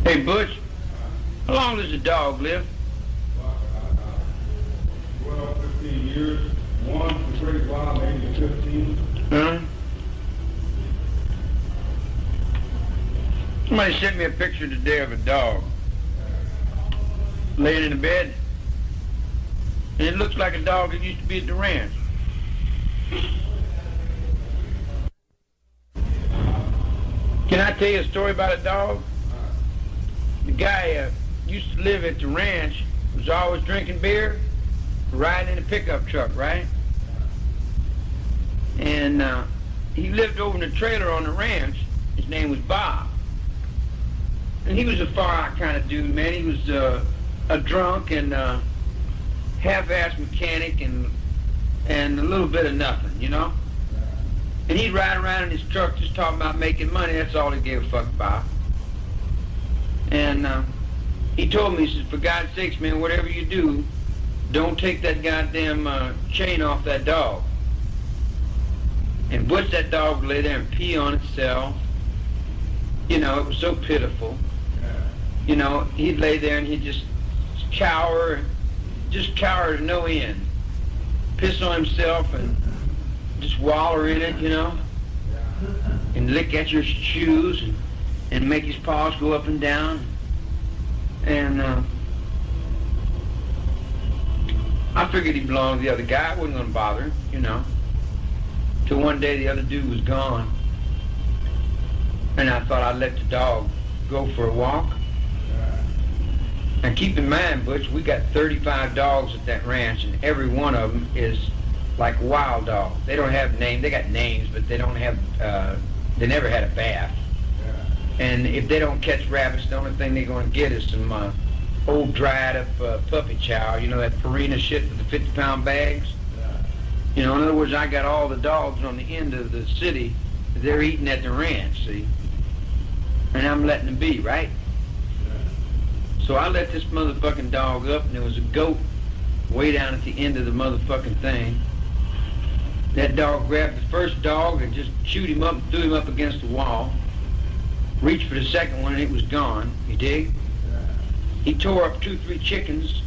Hey, Butch, how long does a dog live? 12, 15 years. One for a great while, maybe 15. Huh? Somebody sent me a picture today of a dog laying in the bed. And it looks like a dog that used to be at the ranch. Can I tell you a story about a dog? The guy used to live at the ranch, was always drinking beer, riding in a pickup truck, right? And he lived over in the trailer on the ranch. His name was Bob. And he was a far-out kind of dude, man. He was a drunk and half-assed mechanic and a little bit of nothing, you know? And he'd ride around in his truck just talking about making money. That's all he gave a fuck about. And he told me, he said, for God's sakes, man, whatever you do, don't take that goddamn chain off that dog. And Butch, that dog would lay there and pee on itself. You know, it was so pitiful. You know, he'd lay there and he'd just cower to no end. Piss on himself and just waller in it, you know, and lick at your shoes and make his paws go up and down. And I figured he belonged to the other guy. I wasn't going to bother him, you know, till one day the other dude was gone. And I thought I'd let the dog go for a walk. And keep in mind, Butch, we got 35 dogs at that ranch, and every one of them is like wild dogs. They don't have names. They got names, but they don't have, they never had a bath. And if they don't catch rabbits, the only thing they're going to get is some old dried up puppy chow, you know, that Purina shit with the 50-pound bags. You know, in other words, I got all the dogs on the end of the city. They're eating at the ranch, see? And I'm letting them be, right? So I let this motherfucking dog up, and there was a goat way down at the end of the motherfucking thing. That dog grabbed the first dog and just chewed him up and threw him up against the wall. Reached for the second one, and it was gone. You dig? He tore up 2-3 chickens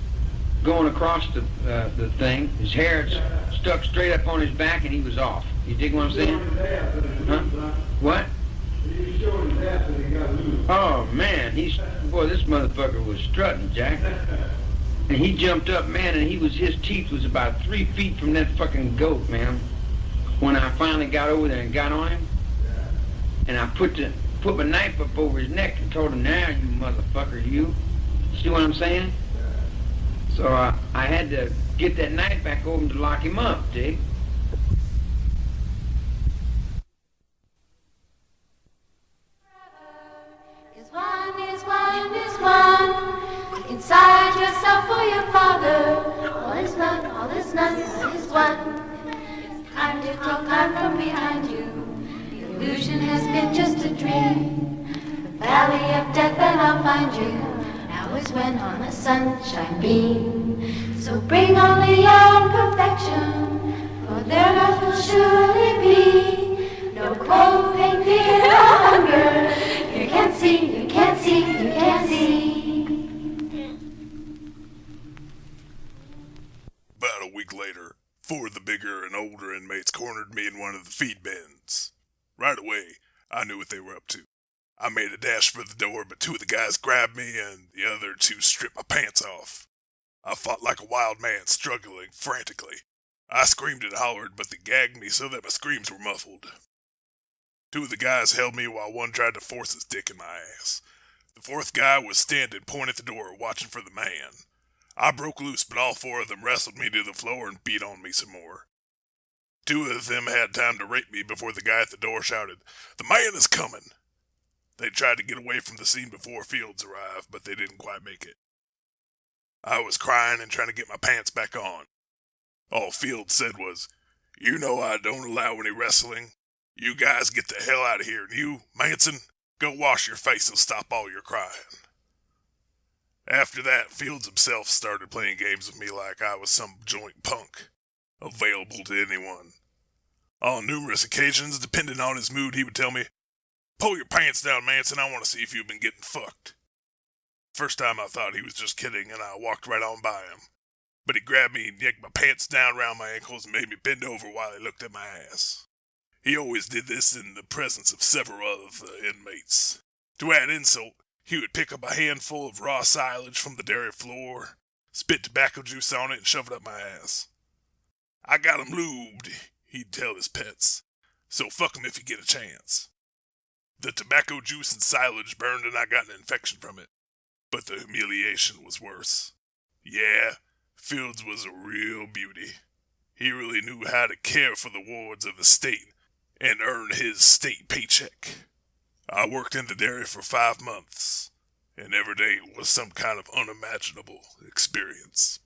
going across the thing. His hair stuck straight up on his back, and he was off. You dig what I'm saying? Huh? What? Oh, man, boy, this motherfucker was strutting, Jack. And he jumped up, man, and his teeth was about 3 feet from that fucking goat, man. When I finally got over there and got on him, and I put my knife up over his neck and told him, now, you motherfucker, you. See what I'm saying? So I had to get that knife back over him to lock him up, dig? Inside yourself for your father. All is none, all is none, all is one. It's time to talk out from behind you. The illusion has been just a dream. The valley of death and I'll find you. Now is when on a sunshine beam. So bring only your own perfection, for their love will surely be. No cold, pain, fear, or hunger. You can't see, you can't see, you can't see. About a week later, 4 of the bigger and older inmates cornered me in one of the feed bins. Right away, I knew what they were up to. I made a dash for the door, but 2 of the guys grabbed me and the other 2 stripped my pants off. I fought like a wild man, struggling frantically. I screamed and hollered, but they gagged me so that my screams were muffled. 2 of the guys held me while one tried to force his dick in my ass. The 4th guy was standing, pointing at the door, watching for the man. I broke loose, but all 4 of them wrestled me to the floor and beat on me some more. 2 of them had time to rape me before the guy at the door shouted, "The man is coming!" They tried to get away from the scene before Fields arrived, but they didn't quite make it. I was crying and trying to get my pants back on. All Fields said was, "You know I don't allow any wrestling. You guys get the hell out of here, and you, Manson, go wash your face and stop all your crying." After that, Fields himself started playing games with me like I was some joint punk, available to anyone. On numerous occasions, depending on his mood, he would tell me, "Pull your pants down, Manson, I want to see if you've been getting fucked." First time I thought he was just kidding and I walked right on by him. But he grabbed me and yanked my pants down around my ankles and made me bend over while he looked at my ass. He always did this in the presence of several other inmates. To add insult, he would pick up a handful of raw silage from the dairy floor, spit tobacco juice on it, and shove it up my ass. "I got 'em lubed," he'd tell his pets, "so fuck 'em if you get a chance." The tobacco juice and silage burned and I got an infection from it. But the humiliation was worse. Yeah, Fields was a real beauty. He really knew how to care for the wards of the state and earn his state paycheck. I worked in the dairy for 5 months, and every day was some kind of unimaginable experience.